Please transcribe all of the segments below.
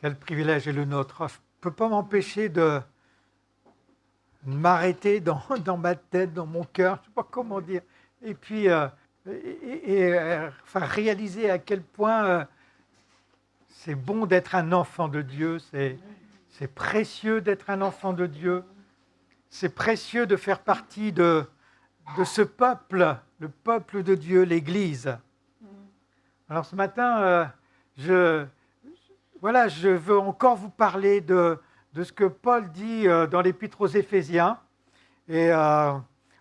Quel privilège est le nôtre. Je ne peux pas m'empêcher de m'arrêter dans ma tête, dans mon cœur, je ne sais pas comment dire, et puis enfin, réaliser à quel point c'est bon d'être un enfant de Dieu, c'est précieux d'être un enfant de Dieu, c'est précieux de faire partie de ce peuple, le peuple de Dieu, l'Église. Alors ce matin, je veux encore vous parler de ce que Paul dit dans l'Épître aux Éphésiens. Et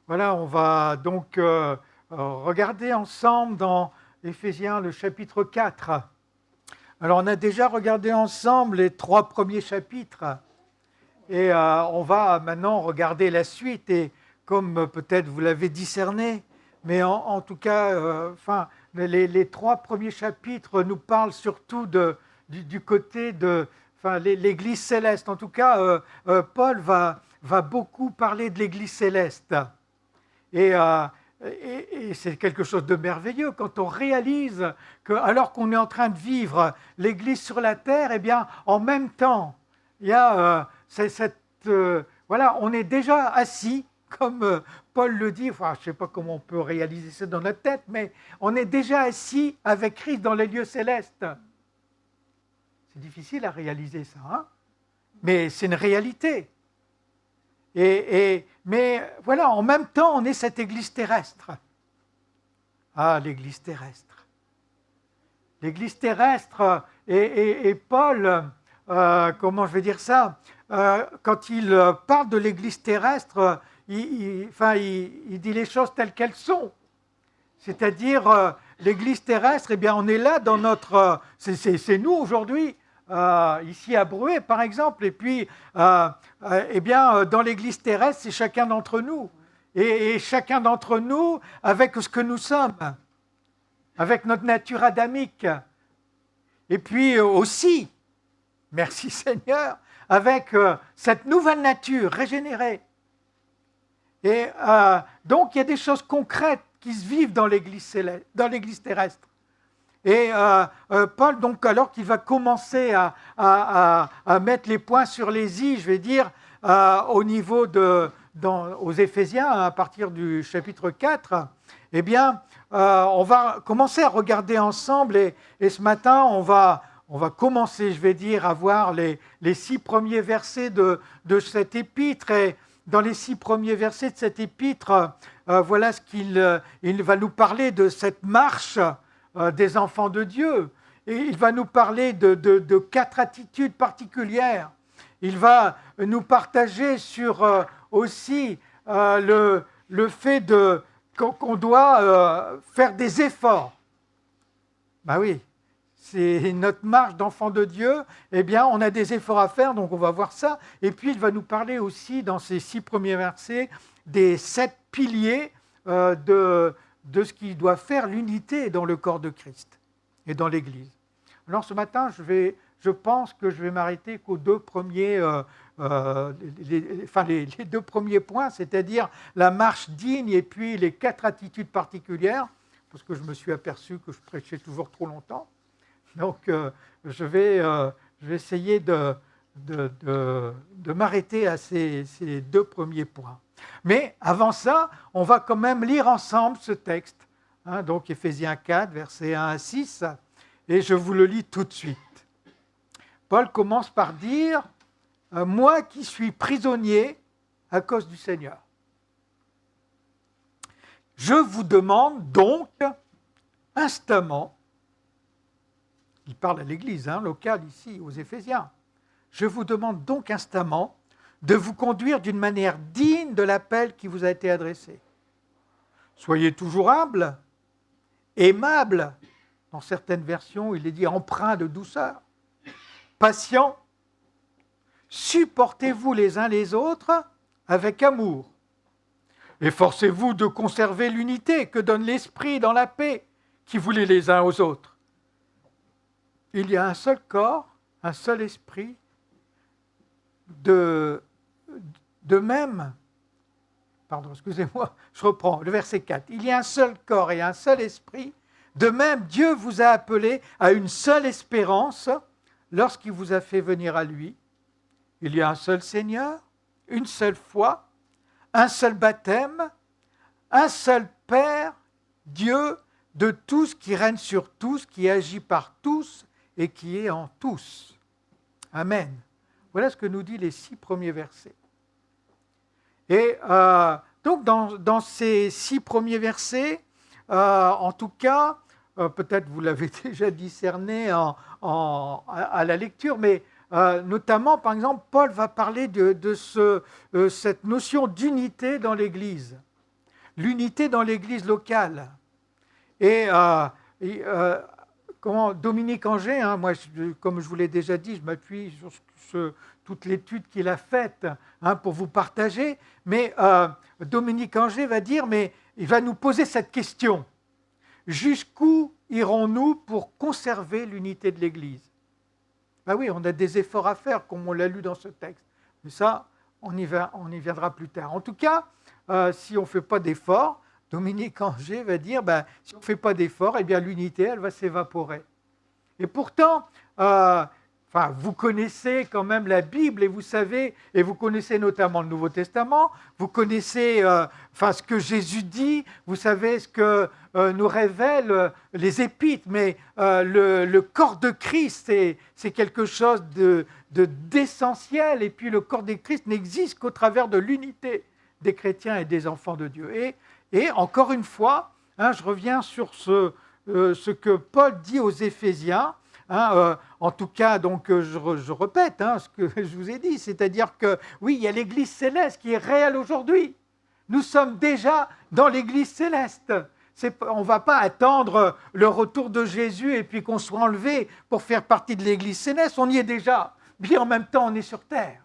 voilà, on va donc regarder ensemble dans Éphésiens le chapitre 4. Alors on a déjà regardé ensemble les 3 premiers chapitres. Et on va maintenant regarder la suite. Et comme peut-être vous l'avez discerné, mais en tout cas, les 3 premiers chapitres nous parlent surtout du côté de l'Église céleste. En tout cas, Paul va beaucoup parler de l'Église céleste. Et c'est quelque chose de merveilleux quand on réalise que, alors qu'on est en train de vivre l'Église sur la terre, eh bien, en même temps, il y a on est déjà assis, comme Paul le dit, enfin, je ne sais pas comment on peut réaliser ça dans notre tête, mais on est déjà assis avec Christ dans les lieux célestes. C'est difficile à réaliser ça, hein, mais c'est une réalité. Mais voilà, en même temps, on est cette Église terrestre. Ah, l'Église terrestre. L'Église terrestre, et Paul, comment je vais dire ça, quand il parle de l'Église terrestre, il dit les choses telles qu'elles sont. C'est-à-dire, l'Église terrestre, eh bien, on est là dans notre... C'est nous aujourd'hui, ici à Bruay, par exemple, et puis, eh bien, dans l'Église terrestre, c'est chacun d'entre nous. Et chacun d'entre nous, avec ce que nous sommes, avec notre nature adamique. Et puis aussi, merci Seigneur, avec cette nouvelle nature régénérée. Et donc, il y a des choses concrètes qui se vivent dans l'Église terrestre. Et Paul, donc, alors qu'il va commencer à mettre les points sur les i, je vais dire, au niveau aux Éphésiens, à partir du chapitre 4, eh bien, on va commencer à regarder ensemble, et ce matin, on va commencer, je vais dire, à voir les 6 premiers versets de cet épître. Et dans les 6 premiers versets de cet épître, voilà ce il va nous parler de cette marche des enfants de Dieu. Et il va nous parler de 4 attitudes particulières. Il va nous partager sur aussi le fait qu'on doit faire des efforts. Ben oui, c'est notre marche d'enfants de Dieu. Eh bien, on a des efforts à faire, donc on va voir ça. Et puis, il va nous parler aussi, dans ces 6 premiers versets, des 7 piliers de ce qui doit faire l'unité dans le corps de Christ et dans l'Église. Alors, ce matin, je pense que je vais m'arrêter qu'aux 2 premiers, les 2 premiers points, c'est-à-dire la marche digne et puis les 4 attitudes particulières, parce que je me suis aperçu que je prêchais toujours trop longtemps. Donc, je vais essayer de m'arrêter à ces 2 premiers points. Mais avant ça, on va quand même lire ensemble ce texte, hein, donc Éphésiens 4, versets 1 à 6, et je vous le lis tout de suite. Paul commence par dire « Moi qui suis prisonnier à cause du Seigneur. Je vous demande donc instamment, il parle à l'église locale ici, aux Éphésiens, je vous demande donc instamment de vous conduire d'une manière digne de l'appel qui vous a été adressé. Soyez toujours humble, aimable, dans certaines versions, il est dit empreint de douceur, patient, supportez-vous les uns les autres avec amour. Efforcez-vous de conserver l'unité que donne l'Esprit dans la paix qui vous lie les uns aux autres. Il y a un seul corps, un seul esprit, de même, je reprends le verset 4. Il y a un seul corps et un seul esprit. De même, Dieu vous a appelé à une seule espérance, lorsqu'il vous a fait venir à lui, il y a un seul Seigneur, une seule foi, un seul baptême, un seul Père, Dieu de tous, qui règne sur tous, qui agit par tous et qui est en tous. Amen. Voilà ce que nous disent les 6 premiers versets. Et donc dans ces 6 premiers versets, en tout cas, peut-être vous l'avez déjà discerné à la lecture, mais notamment, par exemple, Paul va parler de cette notion d'unité dans l'Église, l'unité dans l'Église locale. Et Dominique Angers, moi, comme je vous l'ai déjà dit, je m'appuie sur toute l'étude qu'il a faite pour vous partager, mais Dominique Angers va dire, mais il va nous poser cette question. Jusqu'où irons-nous pour conserver l'unité de l'Église ? Ben oui, on a des efforts à faire, comme on l'a lu dans ce texte. Mais ça, on y viendra plus tard. En tout cas, si on ne fait pas d'efforts, Dominique Angers va dire, si on ne fait pas d'efforts, eh bien l'unité, elle va s'évaporer. Et pourtant, vous connaissez quand même la Bible et vous savez, et vous connaissez notamment le Nouveau Testament, vous connaissez ce que Jésus dit, vous savez ce que nous révèlent les Épîtres, mais le corps de Christ, c'est quelque chose d'essentiel, et puis le corps de Christ n'existe qu'au travers de l'unité des chrétiens et des enfants de Dieu. Et encore une fois, je reviens sur ce que Paul dit aux Éphésiens, en tout cas, donc, je répète ce que je vous ai dit, c'est-à-dire que oui, il y a l'Église céleste qui est réelle aujourd'hui. Nous sommes déjà dans l'Église céleste. On ne va pas attendre le retour de Jésus et puis qu'on soit enlevé pour faire partie de l'Église céleste. On y est déjà. Bien en même temps, on est sur terre.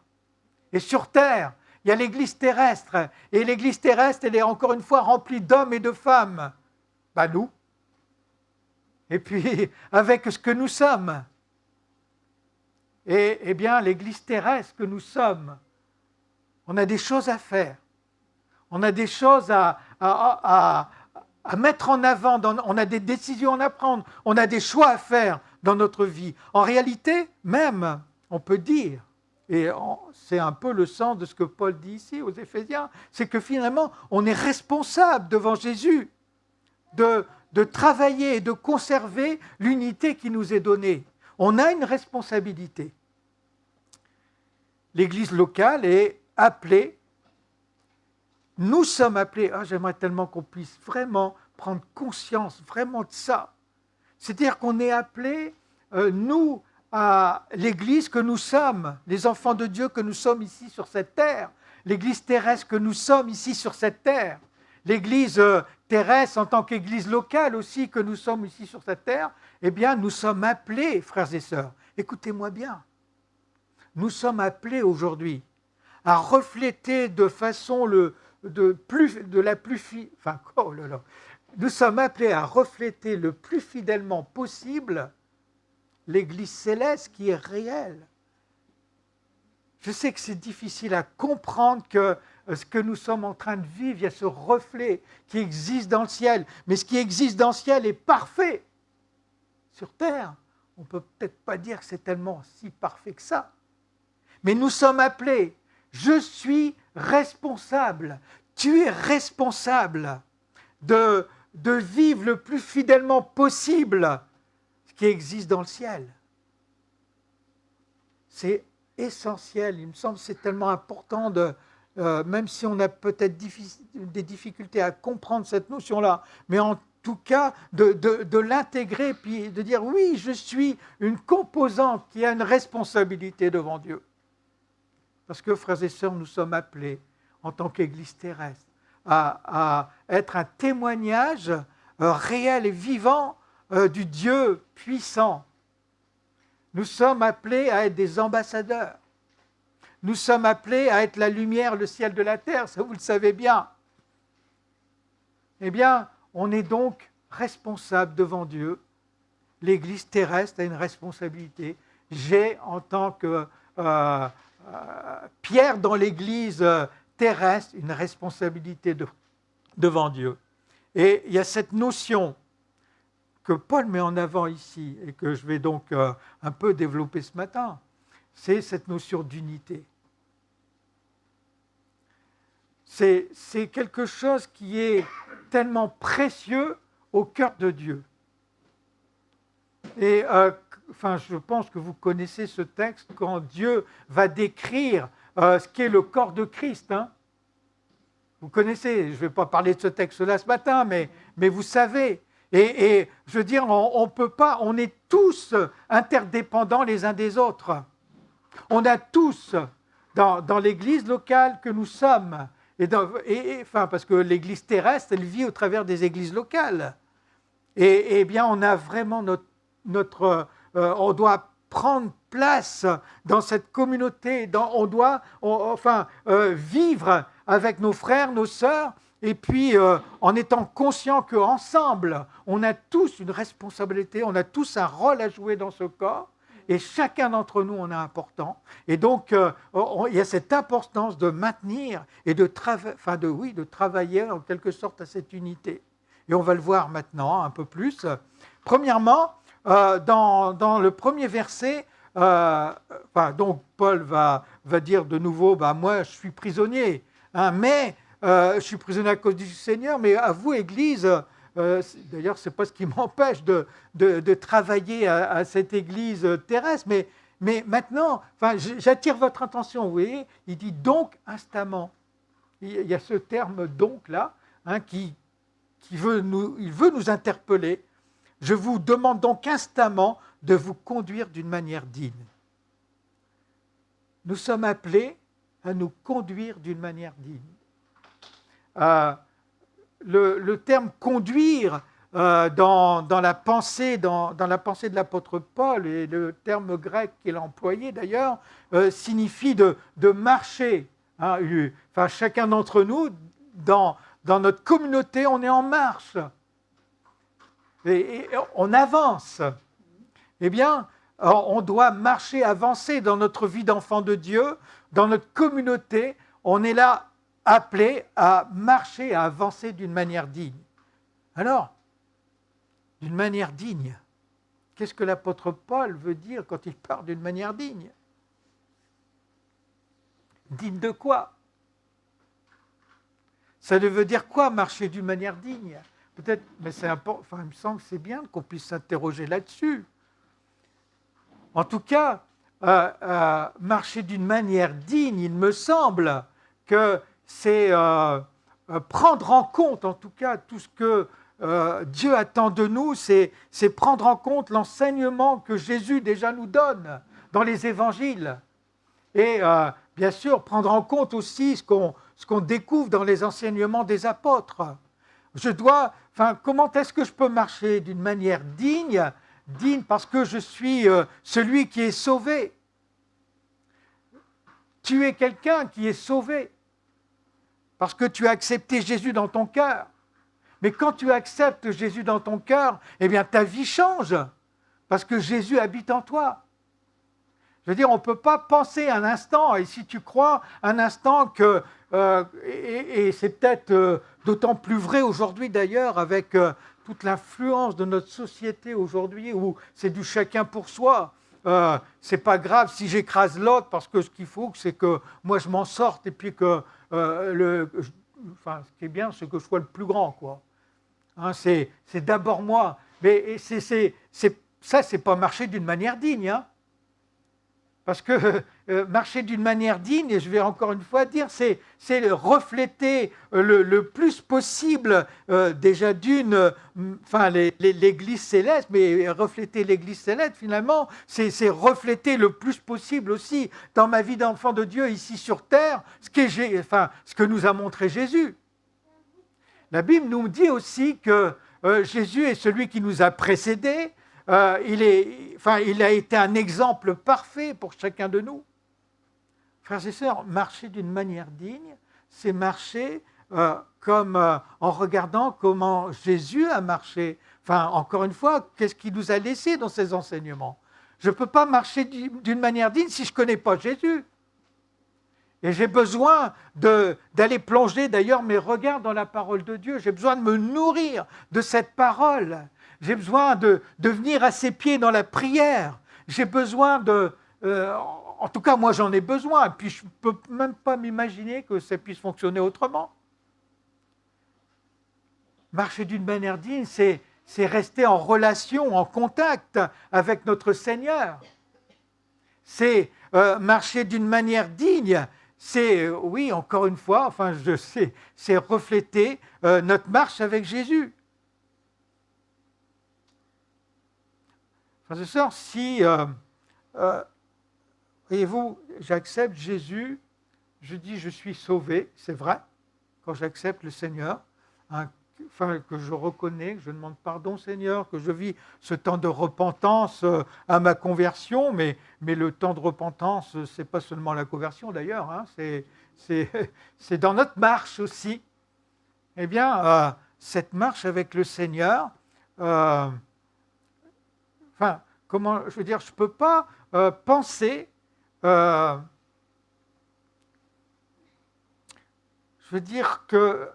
Et sur terre, il y a l'Église terrestre. Et l'Église terrestre, elle est encore une fois remplie d'hommes et de femmes. Nous. Et puis, avec ce que nous sommes. Et bien, l'Église terrestre que nous sommes, on a des choses à faire. On a des choses à mettre en avant. On a des décisions à prendre. On a des choix à faire dans notre vie. En réalité, même, on peut dire, et c'est un peu le sens de ce que Paul dit ici aux Éphésiens, c'est que finalement, on est responsable devant Jésus de travailler et de conserver l'unité qui nous est donnée. On a une responsabilité. L'Église locale est appelée, nous sommes appelés, j'aimerais tellement qu'on puisse vraiment prendre conscience vraiment de ça. C'est-à-dire qu'on est appelés, nous, à l'Église que nous sommes, les enfants de Dieu que nous sommes ici sur cette terre, l'Église terrestre que nous sommes ici sur cette terre, l'Église terrestre en tant qu'Église locale aussi que nous sommes ici sur cette terre, eh bien nous sommes appelés, frères et sœurs, écoutez-moi bien, nous sommes appelés aujourd'hui à refléter de façon nous sommes appelés à refléter le plus fidèlement possible l'Église céleste qui est réelle. Je sais que c'est difficile à comprendre que ce que nous sommes en train de vivre, il y a ce reflet qui existe dans le ciel. Mais ce qui existe dans le ciel est parfait. Sur terre, on ne peut peut-être pas dire que c'est tellement si parfait que ça. Mais nous sommes appelés. Je suis responsable. Tu es responsable de vivre le plus fidèlement possible ce qui existe dans le ciel. C'est essentiel. Il me semble que c'est tellement important même si on a peut-être des difficultés à comprendre cette notion-là, mais en tout cas de l'intégrer, puis de dire oui, je suis une composante qui a une responsabilité devant Dieu. Parce que, frères et sœurs, nous sommes appelés, en tant qu'Église terrestre, à être un témoignage réel et vivant du Dieu puissant. Nous sommes appelés à être des ambassadeurs. Nous sommes appelés à être la lumière, le ciel de la terre, ça vous le savez bien. Eh bien, on est donc responsable devant Dieu. L'Église terrestre a une responsabilité. J'ai, en tant que Pierre dans l'Église terrestre, une responsabilité devant Dieu. Et il y a cette notion que Paul met en avant ici, et que je vais donc un peu développer ce matin, c'est cette notion d'unité. C'est quelque chose qui est tellement précieux au cœur de Dieu. Et je pense que vous connaissez ce texte quand Dieu va décrire ce qu'est le corps de Christ. Hein. Vous connaissez, je ne vais pas parler de ce texte-là ce matin, mais vous savez. Et je veux dire, on peut pas, on est tous interdépendants les uns des autres. On a tous, dans l'Église locale que nous sommes, parce que l'Église terrestre, elle vit au travers des églises locales. Et bien, on a vraiment on doit prendre place dans cette communauté, on doit vivre avec nos frères, nos sœurs, et puis en étant conscient qu'ensemble, on a tous une responsabilité, on a tous un rôle à jouer dans ce corps, et chacun d'entre nous en est important. Et donc, il y a cette importance de maintenir et de travailler en quelque sorte à cette unité. Et on va le voir maintenant un peu plus. Premièrement, dans le premier verset, donc Paul va dire de nouveau, moi je suis prisonnier, hein, mais je suis prisonnier à cause du Seigneur, mais à vous, Église, d'ailleurs ce n'est pas ce qui m'empêche de travailler à cette Église terrestre, mais maintenant, j'attire votre attention, vous voyez, il dit donc instamment. Il y a ce terme donc là, hein, il veut nous interpeller. Je vous demande donc instamment de vous conduire d'une manière digne. Nous sommes appelés à nous conduire d'une manière digne. Le terme conduire dans la pensée de l'apôtre Paul, et le terme grec qu'il a employé d'ailleurs, signifie de marcher. Hein, chacun d'entre nous, dans notre communauté, on est en marche. Et on avance. Eh bien, on doit marcher, avancer dans notre vie d'enfant de Dieu, dans notre communauté. On est là appelé à marcher, à avancer d'une manière digne. Alors, d'une manière digne, qu'est-ce que l'apôtre Paul veut dire quand il parle d'une manière digne? Digne de quoi? Ça veut dire quoi, marcher d'une manière digne? Peut-être, mais c'est important, il me semble que c'est bien qu'on puisse s'interroger là-dessus. En tout cas, marcher d'une manière digne, il me semble que c'est prendre en compte, en tout cas, tout ce que Dieu attend de nous, c'est prendre en compte l'enseignement que Jésus déjà nous donne dans les évangiles. Et bien sûr, prendre en compte aussi ce qu'on découvre dans les enseignements des apôtres. Comment est-ce que je peux marcher d'une manière digne? Digne parce que je suis celui qui est sauvé. Tu es quelqu'un qui est sauvé parce que tu as accepté Jésus dans ton cœur. Mais quand tu acceptes Jésus dans ton cœur, eh bien ta vie change parce que Jésus habite en toi. Je veux dire, on ne peut pas penser un instant, et si tu crois un instant que, et c'est peut-être d'autant plus vrai aujourd'hui d'ailleurs, avec toute l'influence de notre société aujourd'hui, où c'est du chacun pour soi. C'est pas grave si j'écrase l'autre, parce que ce qu'il faut, c'est que moi je m'en sorte, et puis que ce qui est bien, c'est que je sois le plus grand, quoi. Hein, c'est d'abord moi. Mais ça, c'est pas marcher d'une manière digne, hein. Parce que marcher d'une manière digne, et je vais encore une fois dire, c'est refléter le plus possible déjà l'Église céleste, mais refléter l'Église céleste finalement, c'est refléter le plus possible aussi dans ma vie d'enfant de Dieu ici sur terre, ce que nous a montré Jésus. La Bible nous dit aussi que Jésus est celui qui nous a précédés. Il a été un exemple parfait pour chacun de nous. Frères et sœurs, marcher d'une manière digne, c'est marcher en regardant comment Jésus a marché. Encore une fois, qu'est-ce qu'il nous a laissé dans ses enseignements? Je ne peux pas marcher d'une manière digne si je ne connais pas Jésus. Et j'ai besoin d'aller plonger d'ailleurs mes regards dans la parole de Dieu. J'ai besoin de me nourrir de cette parole. J'ai besoin de venir à ses pieds dans la prière. J'ai besoin de... en tout cas, moi, j'en ai besoin. Et puis, je ne peux même pas m'imaginer que ça puisse fonctionner autrement. Marcher d'une manière digne, c'est rester en relation, en contact avec notre Seigneur. C'est marcher d'une manière digne. C'est, oui, encore une fois, enfin, je sais, c'est refléter notre marche avec Jésus. Frères et sœurs, si, voyez-vous, j'accepte Jésus, je dis je suis sauvé, c'est vrai, quand j'accepte le Seigneur, que je reconnais, que je demande pardon Seigneur, que je vis ce temps de repentance à ma conversion, mais le temps de repentance, ce n'est pas seulement la conversion d'ailleurs, hein, c'est dans notre marche aussi. Eh bien, cette marche avec le Seigneur, comment, je veux dire, je ne peux pas penser, je veux dire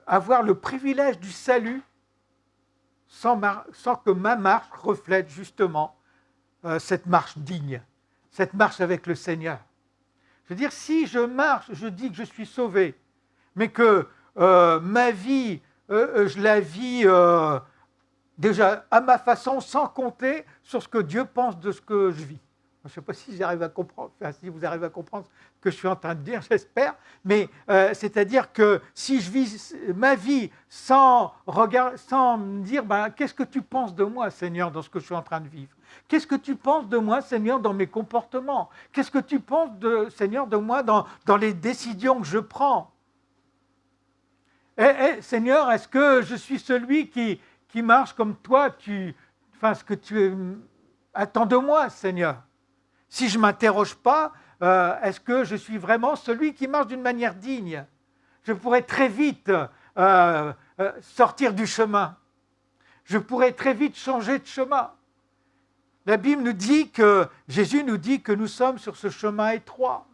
avoir le privilège du salut sans que ma marche reflète justement cette marche digne, cette marche avec le Seigneur. Je veux dire, si je marche, je dis que je suis sauvé, mais que ma vie, je la vis déjà à ma façon, sans compter sur ce que Dieu pense de ce que je vis. Je ne sais pas si j'arrive à comprendre, si vous arrivez à comprendre ce que je suis en train de dire, j'espère, mais c'est-à-dire que si je vis ma vie sans me dire qu'est-ce que tu penses de moi, Seigneur, dans ce que je suis en train de vivre? Qu'est-ce que tu penses de moi, Seigneur, dans mes comportements? Qu'est-ce que tu penses, Seigneur, de moi dans les décisions que je prends? Seigneur, est-ce que je suis celui qui marche comme toi, ce que tu attends de moi, Seigneur? Si je ne m'interroge pas, est-ce que je suis vraiment celui qui marche d'une manière digne? Je pourrais très vite sortir du chemin. Je pourrais très vite changer de chemin. La Bible nous dit Jésus nous dit que nous sommes sur ce chemin étroit,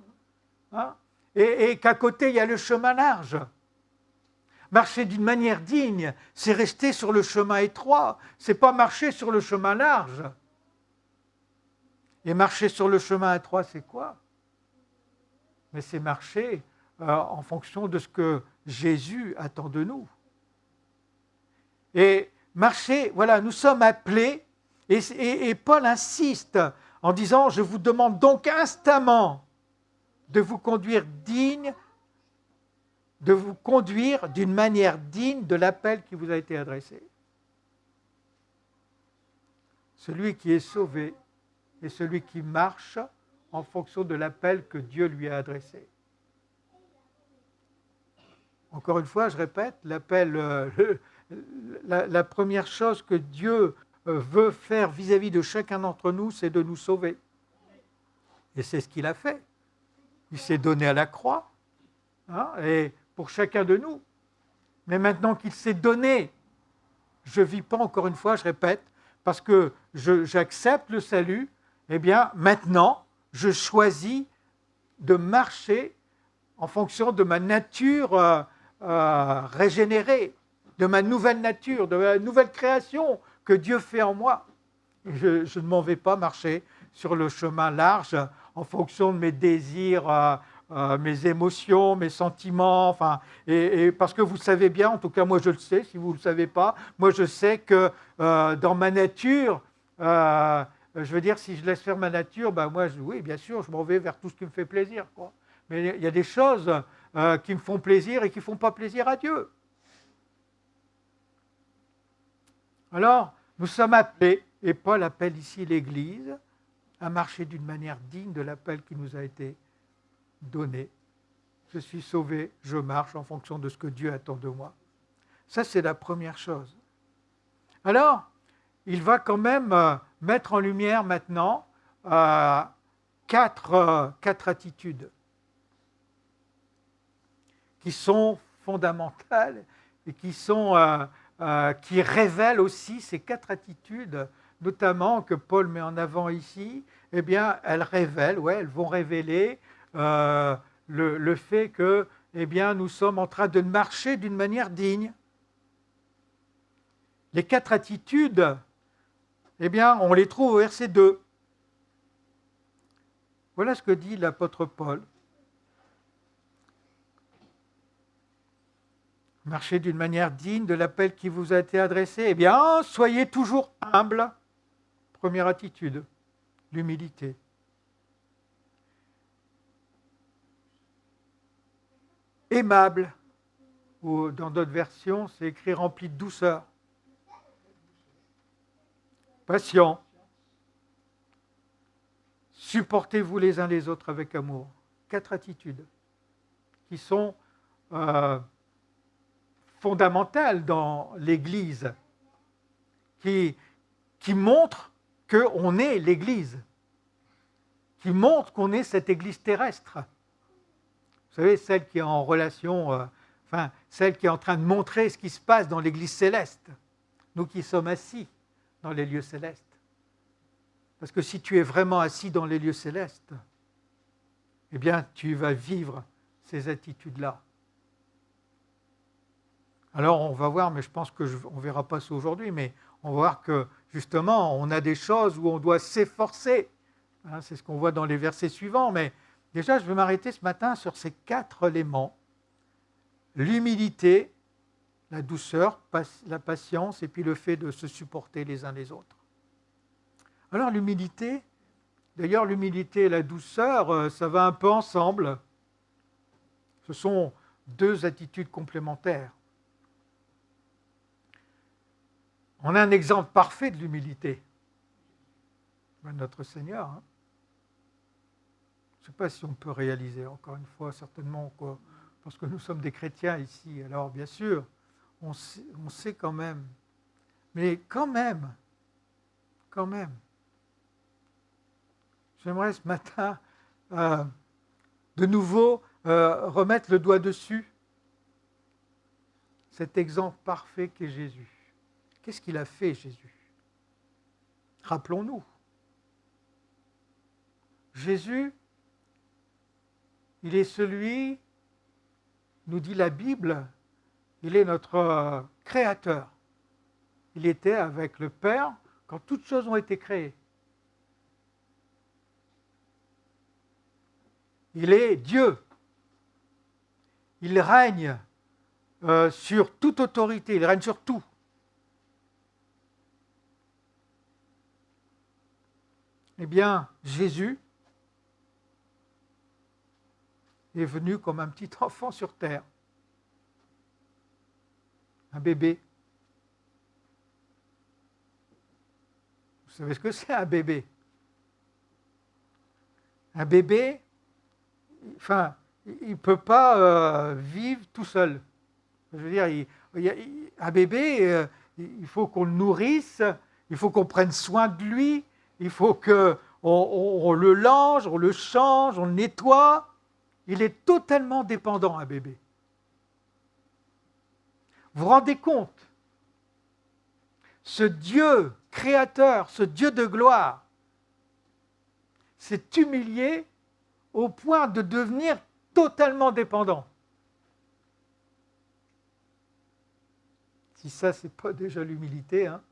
hein, et qu'à côté, il y a le chemin large. Marcher d'une manière digne, c'est rester sur le chemin étroit, c'est pas marcher sur le chemin large. Et marcher sur le chemin étroit, c'est quoi? Mais c'est marcher en fonction de ce que Jésus attend de nous. Et marcher, voilà, nous sommes appelés, et Paul insiste en disant, je vous demande donc instamment de vous conduire d'une manière digne de l'appel qui vous a été adressé. Celui qui est sauvé est celui qui marche en fonction de l'appel que Dieu lui a adressé. Encore une fois, je répète, l'appel, la première chose que Dieu veut faire vis-à-vis de chacun d'entre nous, c'est de nous sauver. Et c'est ce qu'il a fait. Il s'est donné à la croix, hein, et pour chacun de nous. Mais maintenant qu'il s'est donné, je ne vis pas, encore une fois, je répète, parce que j'accepte le salut, eh bien, maintenant, je choisis de marcher en fonction de ma nature régénérée, de ma nouvelle nature, de la nouvelle création que Dieu fait en moi. Je ne m'en vais pas marcher sur le chemin large en fonction de mes désirs, mes émotions, mes sentiments, et parce que vous savez bien, en tout cas moi je le sais, si vous ne le savez pas, moi je sais que dans ma nature, je veux dire, si je laisse faire ma nature, oui, bien sûr, je m'en vais vers tout ce qui me fait plaisir, quoi. Mais il y a des choses qui me font plaisir et qui ne font pas plaisir à Dieu. Alors, nous sommes appelés, et Paul appelle ici l'Église, à marcher d'une manière digne de l'appel qui nous a été donné. Je suis sauvé, je marche en fonction de ce que Dieu attend de moi. Ça, c'est la première chose. Alors, il va quand même mettre en lumière maintenant quatre attitudes qui sont fondamentales et qui révèlent aussi ces quatre attitudes, notamment que Paul met en avant ici. Eh bien, elles vont révéler le fait que, eh bien, nous sommes en train de marcher d'une manière digne. Les quatre attitudes eh bien, on les trouve au verset 2. Voilà ce que dit l'apôtre Paul. Marchez d'une manière digne de l'appel qui vous a été adressé. Eh bien, soyez toujours humble. Première attitude, l'humilité. Aimable, ou dans d'autres versions, c'est écrit rempli de douceur. Patient. Supportez-vous les uns les autres avec amour. 4 attitudes qui sont fondamentales dans l'Église, qui montrent qu'on est l'Église, qui montrent qu'on est cette Église terrestre. Vous savez, celle qui est en relation, celle qui est en train de montrer ce qui se passe dans l'Église céleste. Nous qui sommes assis dans les lieux célestes. Parce que si tu es vraiment assis dans les lieux célestes, eh bien, tu vas vivre ces attitudes-là. Alors, on va voir, mais je pense qu'on ne verra pas ça aujourd'hui, mais on va voir que, justement, on a des choses où on doit s'efforcer. Hein, c'est ce qu'on voit dans les versets suivants, mais déjà, je vais m'arrêter ce matin sur ces 4 éléments. L'humilité, la douceur, la patience, et puis le fait de se supporter les uns les autres. Alors l'humilité, d'ailleurs l'humilité et la douceur, ça va un peu ensemble. Ce sont 2 attitudes complémentaires. On a un exemple parfait de l'humilité. Notre Seigneur. Hein. Je ne sais pas si on peut réaliser, encore une fois, certainement, quoi, parce que nous sommes des chrétiens ici. Alors bien sûr, on sait quand même. Mais quand même, j'aimerais ce matin de nouveau remettre le doigt dessus. Cet exemple parfait qu'est Jésus. Qu'est-ce qu'il a fait, Jésus? Rappelons-nous. Jésus, il est celui, nous dit la Bible, il est notre créateur. Il était avec le Père quand toutes choses ont été créées. Il est Dieu. Il règne sur toute autorité, il règne sur tout. Eh bien, Jésus est venu comme un petit enfant sur terre, un bébé. Vous savez ce que c'est un bébé? Un bébé, il ne peut pas vivre tout seul. Je veux dire, un bébé, il faut qu'on le nourrisse, il faut qu'on prenne soin de lui, il faut qu'on le lange, on le change, on le nettoie. Il est totalement dépendant, un bébé. Vous vous rendez compte? Ce Dieu créateur, ce Dieu de gloire, s'est humilié au point de devenir totalement dépendant. Si ça, ce n'est pas déjà l'humilité, hein.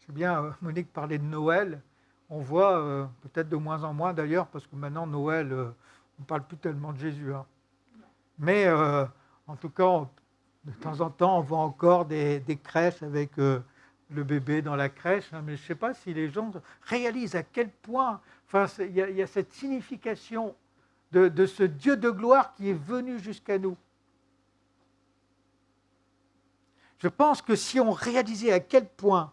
C'est bien, Monique parlait de Noël. On voit, peut-être de moins en moins d'ailleurs, parce que maintenant, Noël, on ne parle plus tellement de Jésus. Hein. Mais en tout cas, de temps en temps, on voit encore des crèches avec le bébé dans la crèche. Hein, mais je ne sais pas si les gens réalisent à quel point il y a cette signification de ce Dieu de gloire qui est venu jusqu'à nous. Je pense que si on réalisait à quel point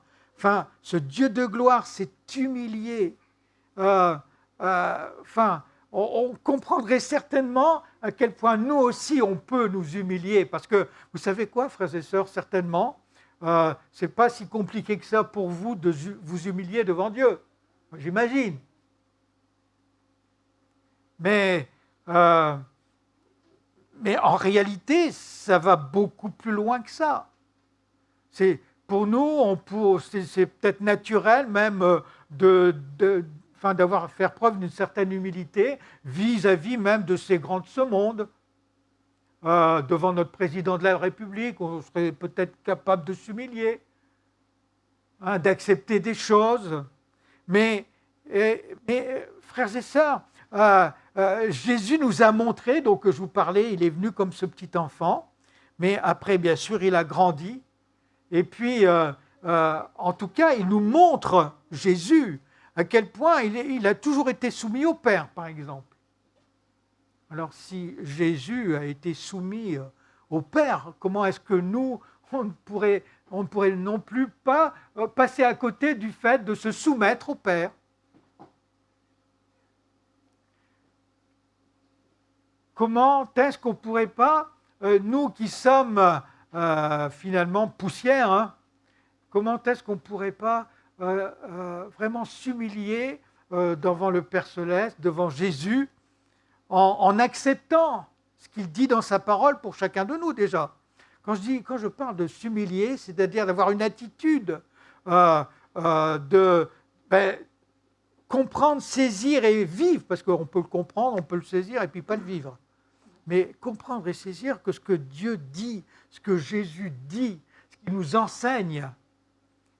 ce Dieu de gloire s'est humilié, on comprendrait certainement à quel point nous aussi on peut nous humilier. Parce que, vous savez quoi, frères et sœurs, certainement, ce n'est pas si compliqué que ça pour vous de vous humilier devant Dieu, j'imagine. Mais en réalité, ça va beaucoup plus loin que ça. Pour nous, c'est peut-être naturel même d'avoir à faire preuve d'une certaine humilité vis-à-vis même de ces grands de ce monde. devant notre président de la République, on serait peut-être capable de s'humilier, hein, d'accepter des choses. Mais frères et sœurs, Jésus nous a montré, donc je vous parlais, il est venu comme ce petit enfant, mais après, bien sûr, il a grandi. Et puis, en tout cas, il nous montre, Jésus, à quel point il a toujours été soumis au Père, par exemple. Alors, si Jésus a été soumis au Père, comment est-ce que nous, on ne pourrait non plus pas passer à côté du fait de se soumettre au Père? Comment est-ce qu'on ne pourrait pas, nous qui sommes finalement poussière, hein, comment est-ce qu'on ne pourrait pas vraiment s'humilier devant le Père Céleste, devant Jésus, en acceptant ce qu'il dit dans sa parole pour chacun de nous déjà. Quand je parle de s'humilier, c'est-à-dire d'avoir une attitude de comprendre, saisir et vivre, parce qu'on peut le comprendre, on peut le saisir et puis pas le vivre. Mais comprendre et saisir que ce que Dieu dit, ce que Jésus dit, ce qu'il nous enseigne,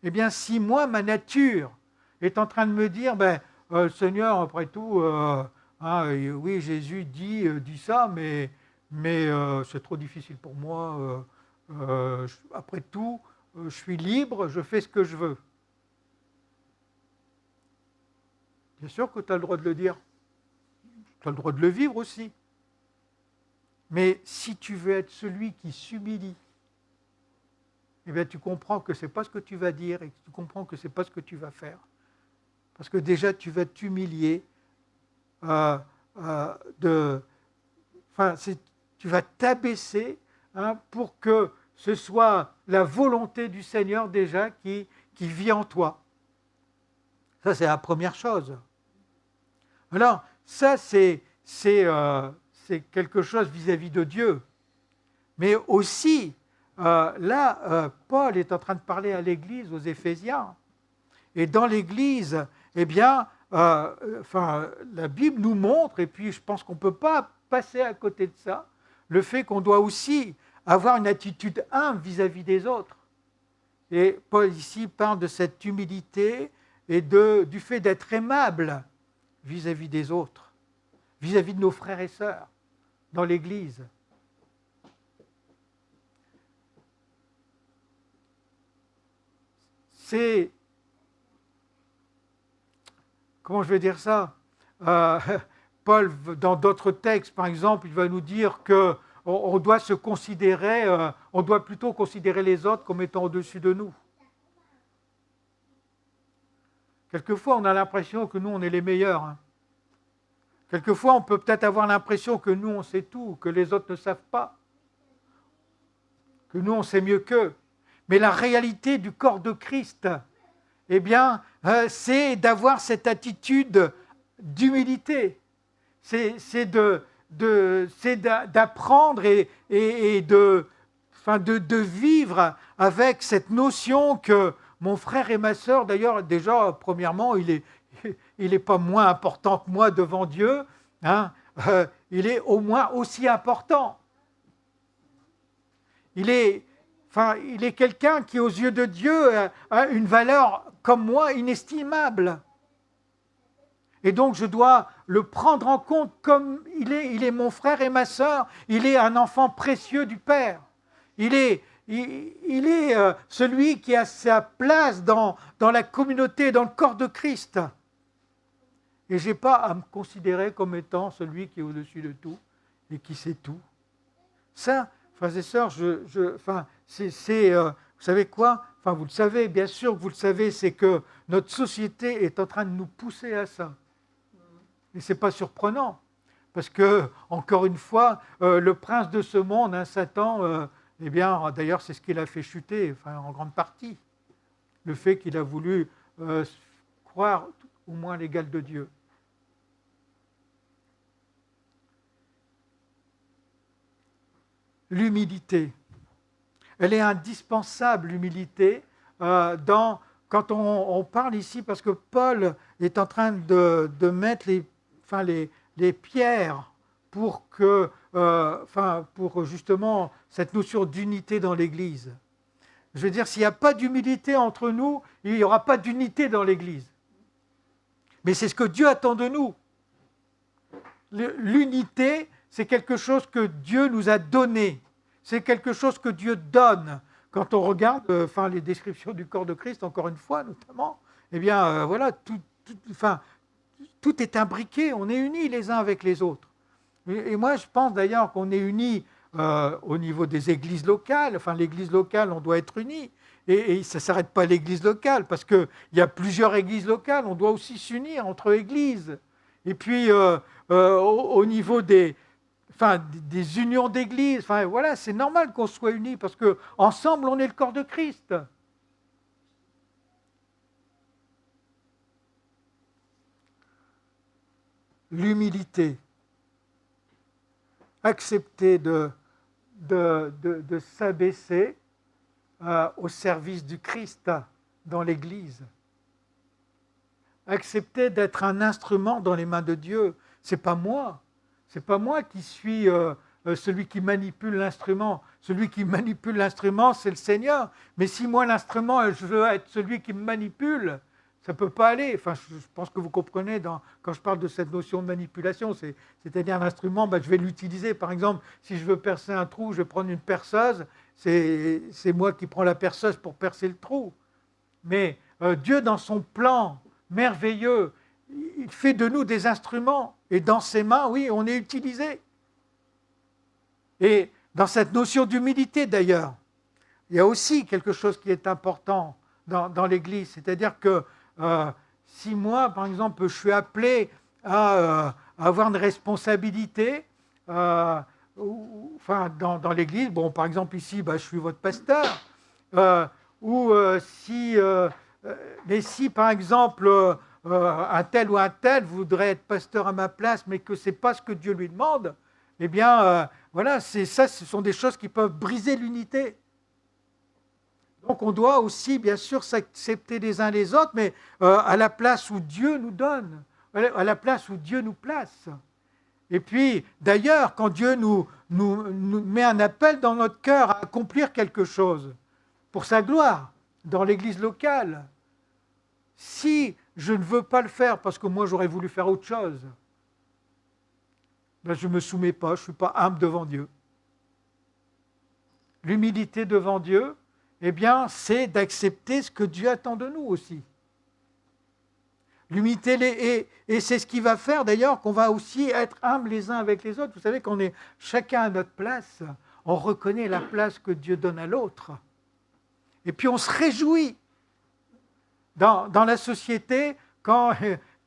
eh bien si moi, ma nature, est en train de me dire, Seigneur, après tout, oui, Jésus dit ça, mais c'est trop difficile pour moi, après tout, je suis libre, je fais ce que je veux. Bien sûr que tu as le droit de le dire, tu as le droit de le vivre aussi. Mais si tu veux être celui qui s'humilie, eh bien tu comprends que ce n'est pas ce que tu vas dire et que tu comprends que ce n'est pas ce que tu vas faire. Parce que déjà tu vas t'humilier, tu vas t'abaisser pour que ce soit la volonté du Seigneur déjà qui vit en toi. Ça, c'est la première chose. Alors, ça, c'est quelque chose vis-à-vis de Dieu. Mais aussi, Paul est en train de parler à l'Église, aux Éphésiens. Et dans l'Église, eh bien, la Bible nous montre, et puis je pense qu'on ne peut pas passer à côté de ça, le fait qu'on doit aussi avoir une attitude humble vis-à-vis des autres. Et Paul ici parle de cette humilité et du fait d'être aimable vis-à-vis des autres, vis-à-vis de nos frères et sœurs dans l'Église. C'est, comment je vais dire ça, Paul, dans d'autres textes, par exemple, il va nous dire qu'on doit se considérer, on doit plutôt considérer les autres comme étant au-dessus de nous. Quelquefois, on a l'impression que nous, on est les meilleurs. Hein. Quelquefois, on peut peut-être avoir l'impression que nous, on sait tout, que les autres ne savent pas, que nous, on sait mieux qu'eux. Mais la réalité du corps de Christ, eh bien, c'est d'avoir cette attitude d'humilité. C'est d'apprendre et de vivre avec cette notion que mon frère et ma sœur, d'ailleurs, déjà, premièrement, il n'est pas moins important que moi devant Dieu, hein, il est au moins aussi important. Il est quelqu'un qui, aux yeux de Dieu, a une valeur, comme moi, inestimable. Et donc, je dois le prendre en compte comme il est mon frère et ma sœur, il est un enfant précieux du Père. Il est celui qui a sa place dans la communauté, dans le corps de Christ. Et je n'ai pas à me considérer comme étant celui qui est au-dessus de tout et qui sait tout. Ça, frères et sœurs, vous savez quoi ? Enfin, vous le savez, bien sûr que vous le savez, c'est que notre société est en train de nous pousser à ça. Et ce n'est pas surprenant, parce que, encore une fois, le prince de ce monde, Satan, eh bien, d'ailleurs, c'est ce qu'il a fait chuter, en grande partie. Le fait qu'il a voulu croire au moins l'égal de Dieu. L'humilité. Elle est indispensable, l'humilité, quand on parle ici, parce que Paul est en train de mettre les pierres pour justement cette notion d'unité dans l'Église. Je veux dire, s'il n'y a pas d'humilité entre nous, il n'y aura pas d'unité dans l'Église. Mais c'est ce que Dieu attend de nous. L'unité, c'est quelque chose que Dieu nous a donné. C'est quelque chose que Dieu donne. Quand on regarde les descriptions du corps de Christ, encore une fois notamment, eh bien voilà, tout est imbriqué, on est unis les uns avec les autres. Et moi, je pense d'ailleurs qu'on est unis au niveau des églises locales. Enfin, l'église locale, on doit être unis. Et ça ne s'arrête pas à l'église locale, parce qu'il y a plusieurs églises locales, on doit aussi s'unir entre églises. Et puis, au niveau des unions d'églises, voilà, c'est normal qu'on soit unis, parce qu'ensemble, on est le corps de Christ. L'humilité. Accepter de s'abaisser au service du Christ dans l'Église. Accepter d'être un instrument dans les mains de Dieu. C'est pas moi qui suis celui qui manipule l'instrument. Celui qui manipule l'instrument, c'est le Seigneur. Mais si moi, l'instrument, je veux être celui qui me manipule, ça ne peut pas aller. Enfin, je pense que vous comprenez quand je parle de cette notion de manipulation. C'est-à-dire l'instrument, je vais l'utiliser. Par exemple, si je veux percer un trou, je vais prendre une perceuse. C'est moi qui prends la perceuse pour percer le trou. Mais Dieu, dans son plan merveilleux, il fait de nous des instruments. Et dans ses mains, oui, on est utilisé. Et dans cette notion d'humilité, d'ailleurs, il y a aussi quelque chose qui est important dans l'Église. C'est-à-dire que si moi, par exemple, je suis appelé à avoir une responsabilité dans l'Église, par exemple ici, je suis votre pasteur, mais si par exemple un tel ou un tel voudrait être pasteur à ma place, mais que ce n'est pas ce que Dieu lui demande, eh bien voilà, ce sont des choses qui peuvent briser l'unité. Donc on doit aussi, bien sûr, s'accepter les uns les autres, mais à la place où Dieu nous donne, à la place où Dieu nous place. Et puis, d'ailleurs, quand Dieu nous met un appel dans notre cœur à accomplir quelque chose pour sa gloire, dans l'église locale, si je ne veux pas le faire parce que moi j'aurais voulu faire autre chose, je ne me soumets pas, je ne suis pas humble devant Dieu. L'humilité devant Dieu, eh bien, c'est d'accepter ce que Dieu attend de nous aussi. L'humilité, et c'est ce qui va faire d'ailleurs qu'on va aussi être humbles les uns avec les autres. Vous savez qu'on est chacun à notre place, on reconnaît la place que Dieu donne à l'autre. Et puis on se réjouit dans la société quand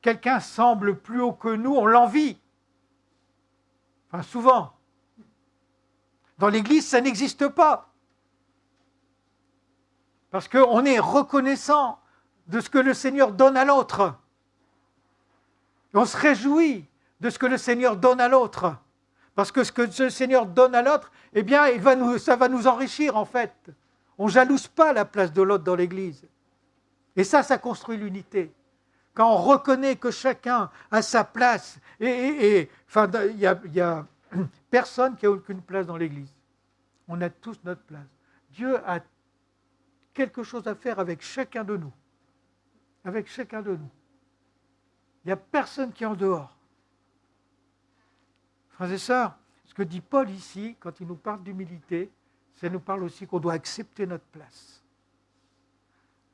quelqu'un semble plus haut que nous, on l'envie. Enfin, souvent. Dans l'Église, ça n'existe pas. Parce qu'on est reconnaissant de ce que le Seigneur donne à l'autre. On se réjouit de ce que le Seigneur donne à l'autre. Parce que ce que le Seigneur donne à l'autre, eh bien, ça va nous enrichir en fait. On ne jalouse pas la place de l'autre dans l'Église. Et ça construit l'unité. Quand on reconnaît que chacun a sa place, il y a personne qui n'a aucune place dans l'Église. On a tous notre place. Dieu a quelque chose à faire avec chacun de nous. Avec chacun de nous. Il n'y a personne qui est en dehors. Frères et sœurs, ce que dit Paul ici, quand il nous parle d'humilité, ça nous parle aussi qu'on doit accepter notre place.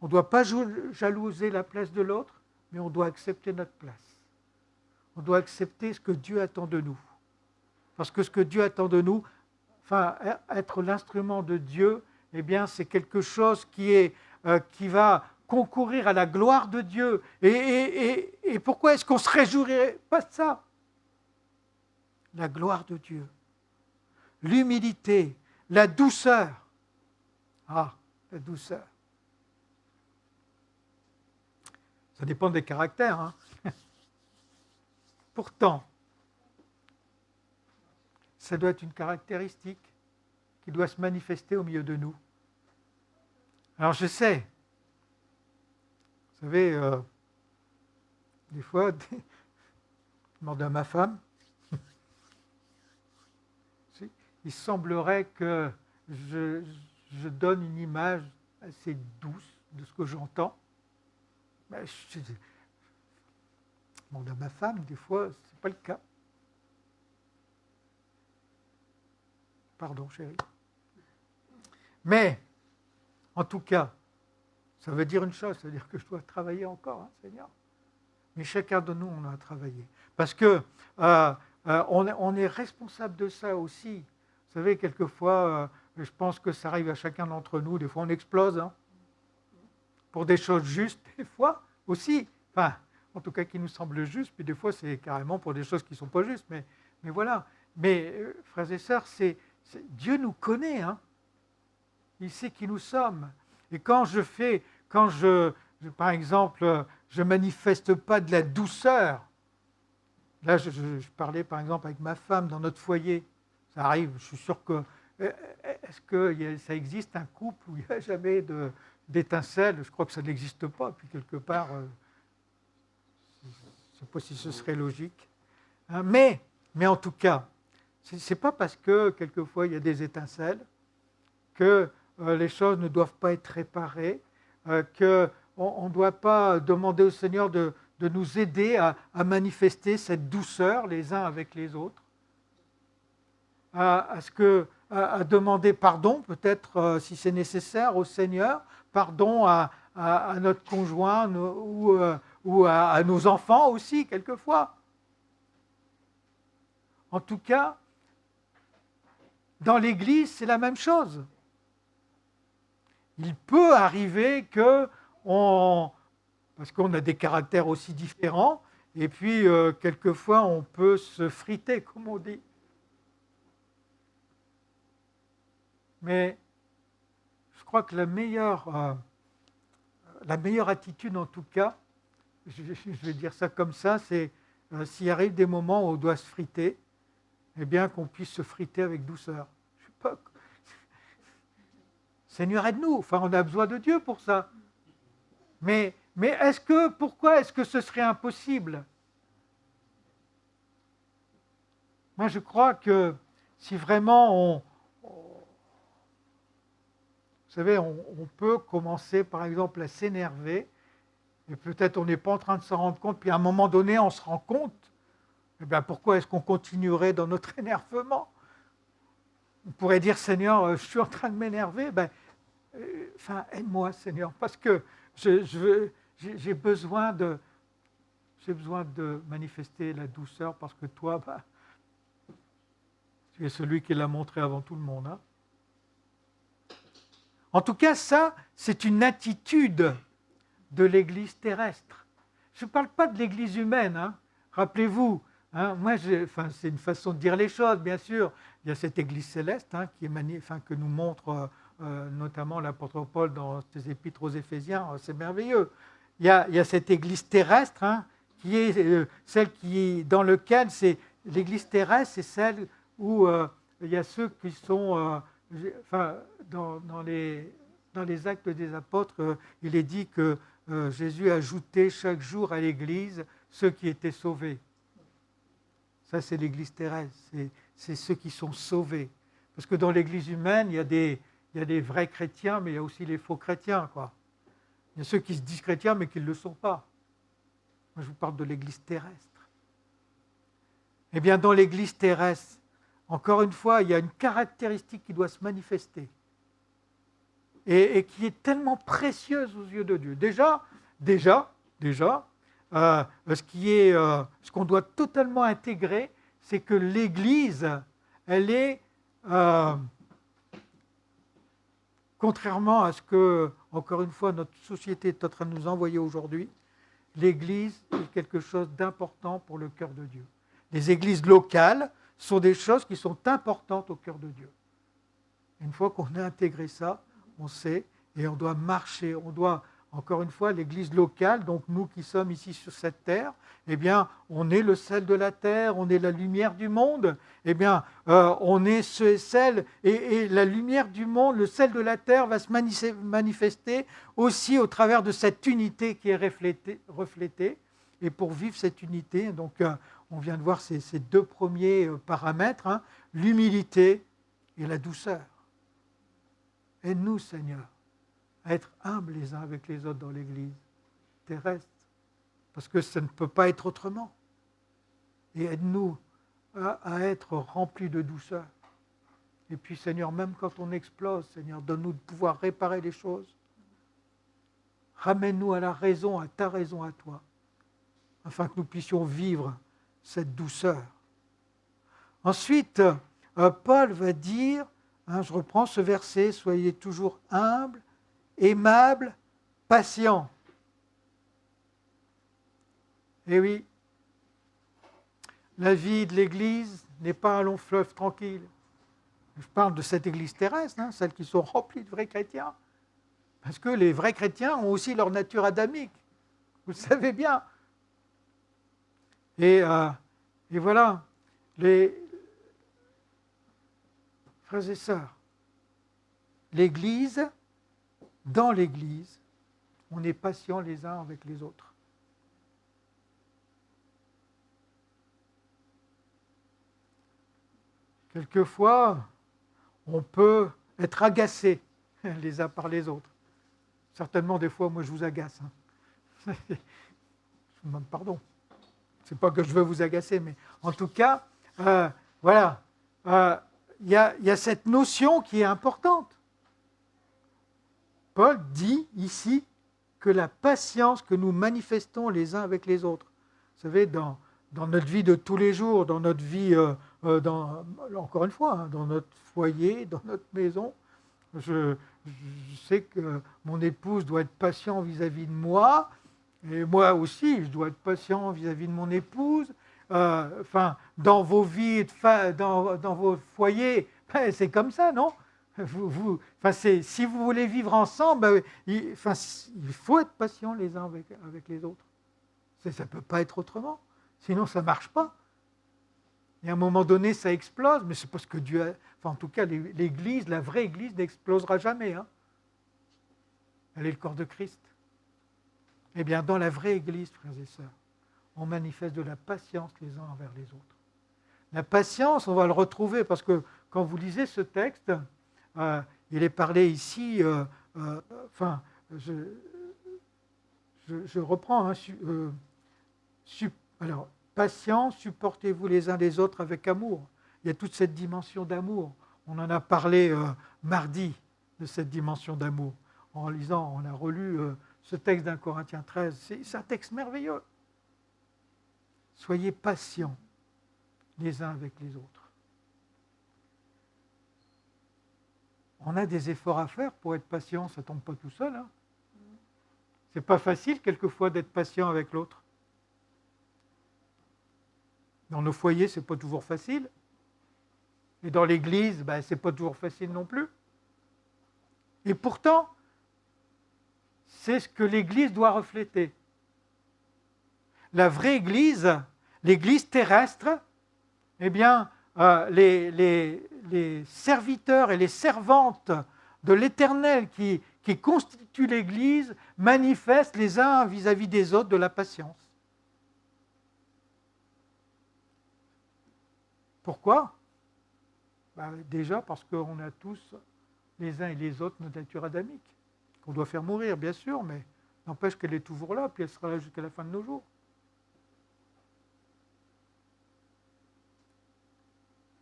On ne doit pas jalouser la place de l'autre, mais on doit accepter notre place. On doit accepter ce que Dieu attend de nous. Parce que ce que Dieu attend de nous, être l'instrument de Dieu, eh bien, c'est quelque chose qui va concourir à la gloire de Dieu. Et pourquoi est-ce qu'on ne se réjouirait pas de ça? La gloire de Dieu, l'humilité, la douceur. Ah, la douceur. Ça dépend des caractères. Hein. Pourtant, ça doit être une caractéristique qui doit se manifester au milieu de nous. Alors je sais, vous savez, des fois, je demande à ma femme, il semblerait que je donne une image assez douce de ce que j'entends. Je demande à ma femme, des fois, ce n'est pas le cas. Pardon, chérie. Mais, en tout cas, ça veut dire une chose, ça veut dire que je dois travailler encore, hein, Seigneur. Mais chacun de nous, on a travaillé. Parce que on est responsable de ça aussi. Vous savez, quelquefois, je pense que ça arrive à chacun d'entre nous, des fois on explose, hein, pour des choses justes, des fois aussi. Enfin, en tout cas qui nous semblent justes, puis des fois c'est carrément pour des choses qui ne sont pas justes. Mais voilà. Mais, frères et sœurs, Dieu nous connaît, hein. Il sait qui nous sommes. Et quand par exemple, je ne manifeste pas de la douceur, là je parlais par exemple avec ma femme dans notre foyer, ça arrive, je suis sûr que, est-ce que ça existe un couple où il n'y a jamais d'étincelle? Je crois que ça n'existe pas, puis quelque part, je ne sais pas si ce serait logique. Hein, mais en tout cas, ce n'est pas parce que quelquefois il y a des étincelles que les choses ne doivent pas être réparées, qu'on ne doit pas demander au Seigneur de nous aider à manifester cette douceur les uns avec les autres, à demander pardon peut-être si c'est nécessaire au Seigneur, pardon à notre conjoint ou à nos enfants aussi quelquefois. En tout cas, dans l'Église, c'est la même chose. Il peut arriver parce qu'on a des caractères aussi différents, et puis quelquefois on peut se friter, comme on dit. Mais je crois que la meilleure attitude en tout cas, je vais dire ça comme ça, c'est s'il arrive des moments où on doit se friter, eh bien qu'on puisse se friter avec douceur. Je sais pas. Seigneur, aide-nous. Enfin, on a besoin de Dieu pour ça. Mais pourquoi est-ce que ce serait impossible? Moi, je crois que si vraiment vous savez, on peut commencer, par exemple, à s'énerver, et peut-être on n'est pas en train de s'en rendre compte, puis à un moment donné, on se rend compte, eh bien, pourquoi est-ce qu'on continuerait dans notre énervement? On pourrait dire, Seigneur, je suis en train de m'énerver, aide-moi, Seigneur, parce que j'ai besoin de manifester la douceur, parce que toi, tu es celui qui l'a montré avant tout le monde. Hein. En tout cas, ça, c'est une attitude de l'Église terrestre. Je ne parle pas de l'Église humaine, hein. Rappelez-vous. Hein, c'est une façon de dire les choses, bien sûr. Il y a cette Église céleste hein, que nous montre notamment l'apôtre Paul dans ses épîtres aux Éphésiens, c'est merveilleux. Il y a cette Église terrestre hein, qui est celle dans laquelle l'Église terrestre, c'est celle où il y a ceux qui sont, dans les Actes des Apôtres, il est dit que Jésus ajoutait chaque jour à l'Église ceux qui étaient sauvés. Ça, c'est l'Église terrestre, c'est ceux qui sont sauvés. Parce que dans l'Église humaine, il y a des vrais chrétiens, mais il y a aussi les faux chrétiens, quoi. Il y a ceux qui se disent chrétiens, mais qui ne le sont pas. Moi, je vous parle de l'Église terrestre. Eh bien, dans l'Église terrestre, encore une fois, il y a une caractéristique qui doit se manifester et qui est tellement précieuse aux yeux de Dieu. Déjà, ce qu'on doit totalement intégrer, c'est que l'Église, elle est, contrairement à ce que, encore une fois, notre société est en train de nous envoyer aujourd'hui, l'Église est quelque chose d'important pour le cœur de Dieu. Les églises locales sont des choses qui sont importantes au cœur de Dieu. Une fois qu'on a intégré ça, on sait, et on doit marcher, encore une fois, l'Église locale, donc nous qui sommes ici sur cette terre, eh bien, on est le sel de la terre, on est la lumière du monde, eh bien, on est ce sel, et la lumière du monde, le sel de la terre va se manifester aussi au travers de cette unité qui est reflétée. Et pour vivre cette unité, donc on vient de voir ces deux premiers paramètres, hein, l'humilité et la douceur. Aide-nous, Seigneur, à être humbles les uns avec les autres dans l'Église terrestre, parce que ça ne peut pas être autrement. Et aide-nous à être remplis de douceur. Et puis, Seigneur, même quand on explose, Seigneur, donne-nous de pouvoir réparer les choses. Ramène-nous à la raison, à ta raison, à toi, afin que nous puissions vivre cette douceur. Ensuite, Paul va dire, je reprends ce verset, « Soyez toujours humbles, aimables, patients. » Eh oui, la vie de l'Église n'est pas un long fleuve tranquille. Je parle de cette Église terrestre, celles qui sont remplies de vrais chrétiens. Parce que les vrais chrétiens ont aussi leur nature adamique. Vous le savez bien. Et voilà, les frères et sœurs, l'Église, dans l'Église, on est patient les uns avec les autres. Quelquefois, on peut être agacé les uns par les autres. Certainement, des fois, moi, je vous agace. Je vous demande pardon. Ce n'est pas que je veux vous agacer, mais en tout cas, voilà, il y a cette notion qui est importante. Paul dit ici que la patience que nous manifestons les uns avec les autres, vous savez, dans notre vie de tous les jours, dans notre vie, encore une fois, dans notre foyer, dans notre maison, je sais que mon épouse doit être patient vis-à-vis de moi, et moi aussi, je dois être patient vis-à-vis de mon épouse. Dans vos vies, dans vos foyers, c'est comme ça, non ? Si vous voulez vivre ensemble, il faut être patient les uns avec les autres. Ça ne peut pas être autrement, sinon ça ne marche pas. Et à un moment donné, ça explose, mais c'est parce que Dieu a... en tout cas, l'Église, la vraie Église n'explosera jamais. Elle est le corps de Christ. Eh bien, dans la vraie Église, frères et sœurs, on manifeste de la patience les uns envers les autres. La patience, on va le retrouver, parce que quand vous lisez ce texte, il est parlé ici, je reprends, alors, patience, supportez-vous les uns les autres avec amour. Il y a toute cette dimension d'amour. On en a parlé mardi, de cette dimension d'amour. En lisant, on a relu ce texte d'un Corinthiens 13. C'est un texte merveilleux. Soyez patients les uns avec les autres. On a des efforts à faire pour être patient, ça ne tombe pas tout seul. C'est pas facile quelquefois d'être patient avec l'autre. Dans nos foyers, ce n'est pas toujours facile. Et dans l'Église, ce n'est pas toujours facile non plus. Et pourtant, c'est ce que l'Église doit refléter. La vraie Église, l'Église terrestre, eh bien, les serviteurs et les servantes de l'Éternel qui constituent l'Église manifestent les uns vis-à-vis des autres de la patience. Pourquoi ? Déjà parce qu'on a tous, les uns et les autres, notre nature adamique, qu'on doit faire mourir, bien sûr, mais n'empêche qu'elle est toujours là, puis elle sera là jusqu'à la fin de nos jours.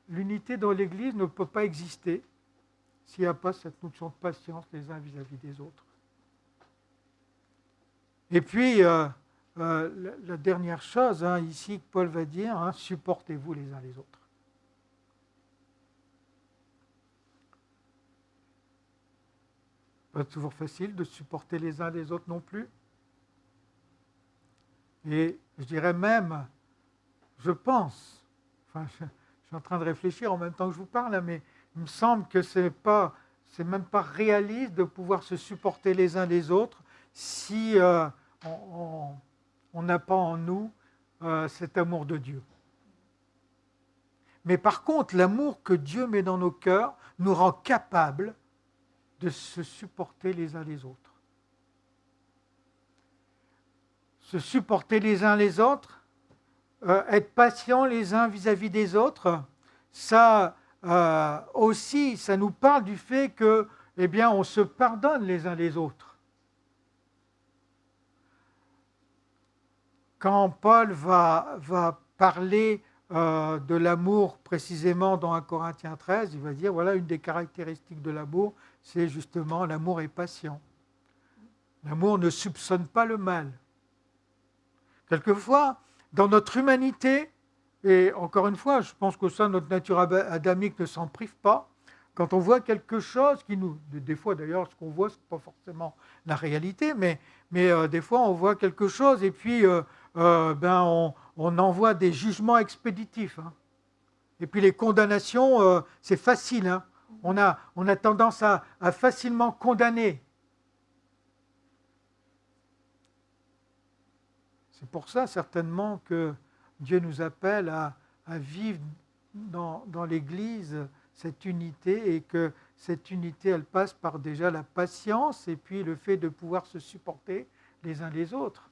L'unité dans l'Église ne peut pas exister s'il n'y a pas cette notion de patience les uns vis-à-vis des autres. Et puis, la dernière chose, ici, que Paul va dire, supportez-vous les uns les autres. Pas toujours facile de supporter les uns les autres non plus. Et je dirais même, je pense, je suis en train de réfléchir en même temps que je vous parle, mais il me semble que c'est même pas réaliste de pouvoir se supporter les uns les autres si on n'a pas en nous cet amour de Dieu. Mais par contre, l'amour que Dieu met dans nos cœurs nous rend capables de se supporter les uns les autres. Se supporter les uns les autres, être patient les uns vis-à-vis des autres, ça, aussi, ça nous parle du fait que, eh bien, on se pardonne les uns les autres. Quand Paul va parler de l'amour précisément dans 1 Corinthiens 13, il va dire, voilà, une des caractéristiques de l'amour, c'est justement l'amour est patient. L'amour ne soupçonne pas le mal. Quelquefois, dans notre humanité, et encore une fois, je pense qu'au sein de notre nature adamique ne s'en prive pas, quand on voit quelque chose qui nous... Des fois d'ailleurs, ce qu'on voit, ce n'est pas forcément la réalité, mais des fois on voit quelque chose et puis on envoie des jugements expéditifs. Hein. Et puis les condamnations, c'est facile. Hein. On a tendance à facilement condamner. C'est pour ça certainement que Dieu nous appelle à vivre dans l'Église cette unité et que cette unité, elle passe par déjà la patience et puis le fait de pouvoir se supporter les uns les autres.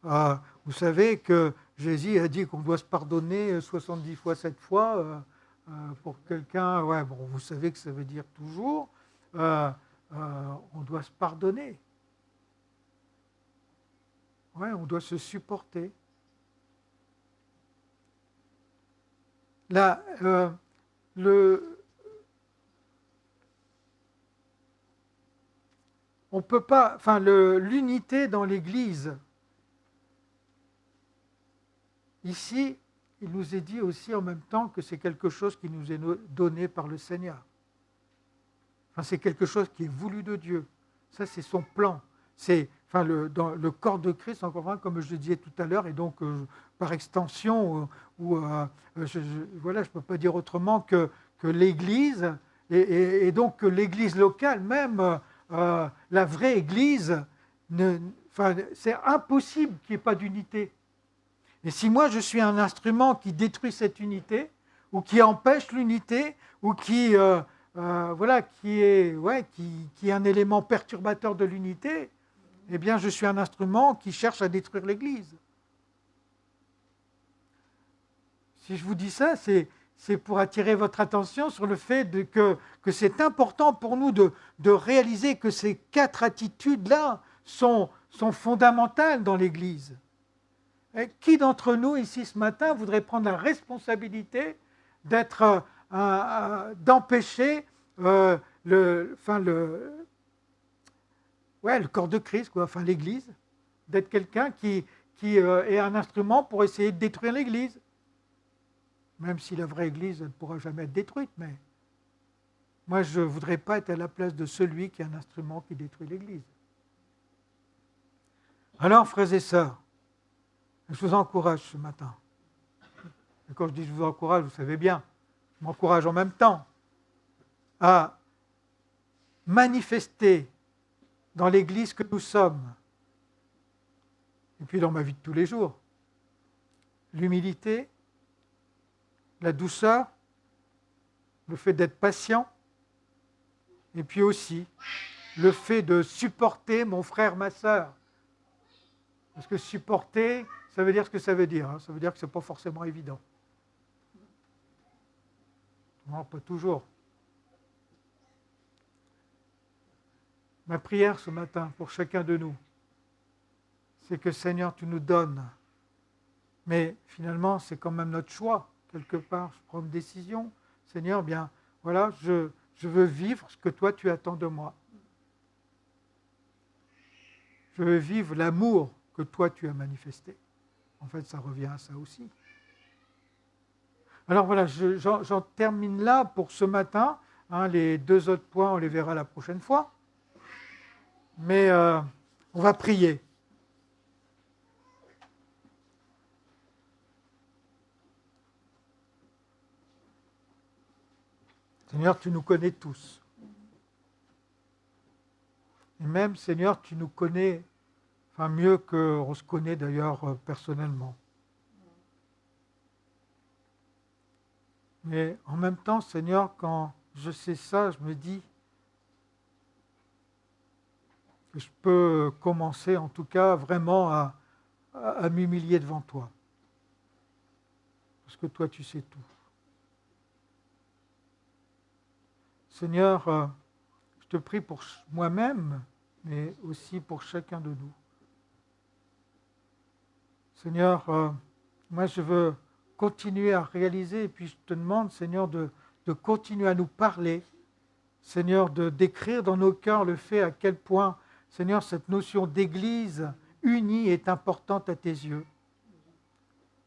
Vous savez que Jésus a dit qu'on doit se pardonner 70 fois 7 fois pour quelqu'un. Ouais, bon, vous savez que ça veut dire toujours. On doit se pardonner. Ouais, on doit se supporter. Là, on peut pas, enfin, l'unité dans l'Église. Ici, il nous est dit aussi en même temps que c'est quelque chose qui nous est donné par le Seigneur. Enfin, c'est quelque chose qui est voulu de Dieu. Ça, c'est son plan. C'est, enfin, dans le corps de Christ, encore une fois, comme je le disais tout à l'heure, et donc par extension, voilà, je ne peux pas dire autrement que l'Église, et donc que l'Église locale, même la vraie Église, c'est impossible qu'il n'y ait pas d'unité. Et si moi je suis un instrument qui détruit cette unité, ou qui empêche l'unité, ou qui est un élément perturbateur de l'unité, eh bien je suis un instrument qui cherche à détruire l'Église. Si je vous dis ça, c'est pour attirer votre attention sur le fait que c'est important pour nous de réaliser que ces 4 attitudes-là sont fondamentales dans l'Église. Et qui d'entre nous ici ce matin voudrait prendre la responsabilité d'empêcher le corps de Christ, enfin l'Église, d'être quelqu'un qui est un instrument pour essayer de détruire l'Église? Même si la vraie Église ne pourra jamais être détruite, mais moi je ne voudrais pas être à la place de celui qui est un instrument qui détruit l'Église. Alors, frères et sœurs, je vous encourage ce matin. Et quand je dis je vous encourage, vous savez bien, je m'encourage en même temps à manifester dans l'Église que nous sommes, et puis dans ma vie de tous les jours, l'humilité, la douceur, le fait d'être patient, et puis aussi le fait de supporter mon frère, ma sœur. Parce que supporter, ça veut dire ce que ça veut dire. Hein. Ça veut dire que ce n'est pas forcément évident. Non, pas toujours. Ma prière ce matin pour chacun de nous, c'est que Seigneur, tu nous donnes. Mais finalement, c'est quand même notre choix. Quelque part, je prends une décision. Seigneur, bien, voilà, je veux vivre ce que toi, tu attends de moi. Je veux vivre l'amour que toi, tu as manifesté. En fait, ça revient à ça aussi. Alors voilà, j'en termine là pour ce matin. Hein, les 2 autres points, on les verra la prochaine fois. Mais on va prier. Seigneur, tu nous connais tous. Et même, Seigneur, tu nous connais, enfin mieux qu'on se connaît d'ailleurs personnellement. Mais en même temps, Seigneur, quand je sais ça, je me dis que je peux commencer en tout cas vraiment à m'humilier devant toi. Parce que toi, tu sais tout. Seigneur, je te prie pour moi-même, mais aussi pour chacun de nous. Seigneur, moi je veux continuer à réaliser, et puis je te demande, Seigneur, de continuer à nous parler, Seigneur, de décrire dans nos cœurs le fait à quel point, Seigneur, cette notion d'Église unie est importante à tes yeux.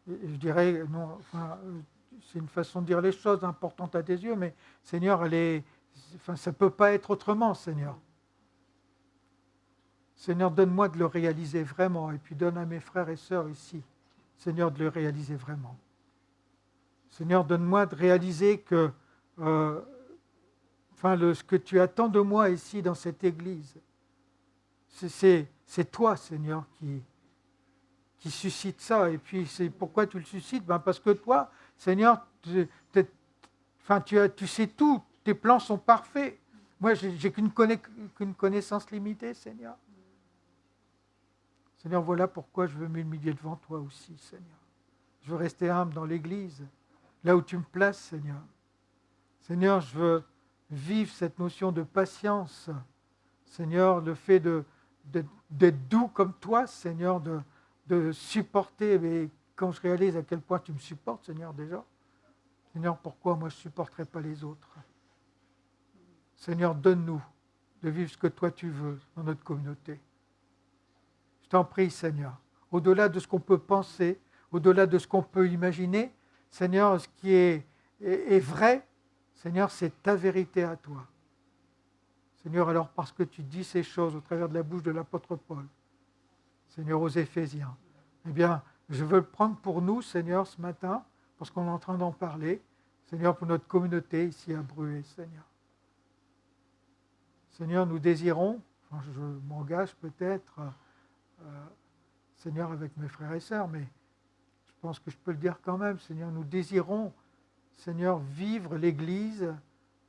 Et je dirais, non, enfin, c'est une façon de dire les choses, importante à tes yeux, mais Seigneur, ça ne peut pas être autrement, Seigneur. Seigneur, donne-moi de le réaliser vraiment, et puis donne à mes frères et sœurs ici, Seigneur, de le réaliser vraiment. Seigneur, donne-moi de réaliser que ce que tu attends de moi ici dans cette Église, c'est toi, Seigneur, qui suscite ça. Et puis, c'est pourquoi tu le suscites? Parce que toi, Seigneur, tu sais tout, tes plans sont parfaits. Moi, j'ai qu'une connaissance limitée, Seigneur. Seigneur, voilà pourquoi je veux m'humilier devant toi aussi, Seigneur. Je veux rester humble dans l'Église, là où tu me places, Seigneur. Seigneur, je veux vivre cette notion de patience. Seigneur, le fait d'être doux comme toi, Seigneur, de supporter. Mais quand je réalise à quel point tu me supportes, Seigneur, déjà, Seigneur, pourquoi moi je ne supporterai pas les autres? Seigneur, donne-nous de vivre ce que toi tu veux dans notre communauté. Je t'en prie, Seigneur, au-delà de ce qu'on peut penser, au-delà de ce qu'on peut imaginer, Seigneur, ce qui est vrai, Seigneur, c'est ta vérité à toi. Seigneur, alors parce que tu dis ces choses au travers de la bouche de l'apôtre Paul, Seigneur, aux Éphésiens, eh bien, je veux le prendre pour nous, Seigneur, ce matin, parce qu'on est en train d'en parler, Seigneur, pour notre communauté ici à Bruay, Seigneur. Seigneur, nous désirons, je m'engage peut-être, Seigneur, avec mes frères et sœurs, mais je pense que je peux le dire quand même, Seigneur, nous désirons, Seigneur, vivre l'Église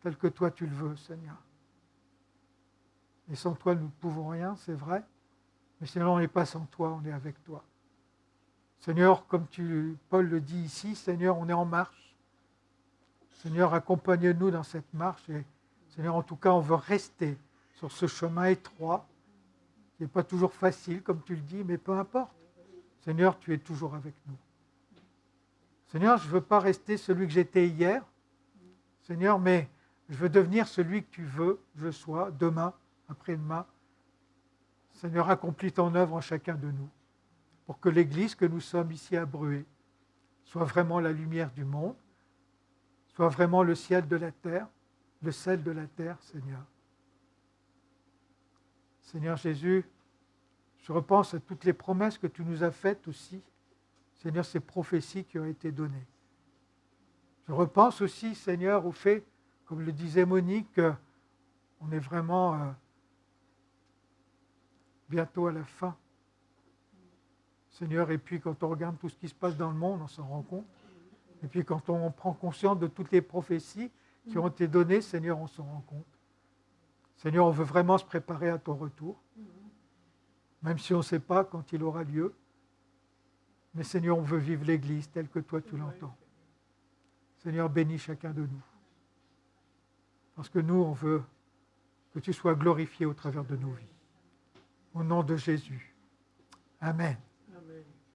telle que toi tu le veux, Seigneur. Et sans toi, nous ne pouvons rien, c'est vrai, mais Seigneur, on n'est pas sans toi, on est avec toi. Seigneur, comme Paul le dit ici, Seigneur, on est en marche. Seigneur, accompagne-nous dans cette marche. Et Seigneur, en tout cas, on veut rester sur ce chemin étroit, qui n'est pas toujours facile, comme tu le dis, mais peu importe. Seigneur, tu es toujours avec nous. Seigneur, je ne veux pas rester celui que j'étais hier, Seigneur, mais je veux devenir celui que tu veux que je sois demain, après-demain. Seigneur, accomplis ton œuvre en chacun de nous, pour que l'Église que nous sommes ici à Bruay soit vraiment la lumière du monde, soit vraiment le ciel de la terre, le sel de la terre, Seigneur. Seigneur Jésus, je repense à toutes les promesses que tu nous as faites aussi, Seigneur, ces prophéties qui ont été données. Je repense aussi, Seigneur, au fait, comme le disait Monique, qu'on est vraiment bientôt à la fin. Seigneur, et puis quand on regarde tout ce qui se passe dans le monde, on s'en rend compte. Et puis quand on prend conscience de toutes les prophéties qui ont été données, Seigneur, on s'en rend compte. Seigneur, on veut vraiment se préparer à ton retour, même si on ne sait pas quand il aura lieu. Mais Seigneur, on veut vivre l'Église telle que toi tu l'entends. Seigneur, bénis chacun de nous. Parce que nous, on veut que tu sois glorifié au travers de nos vies. Au nom de Jésus. Amen.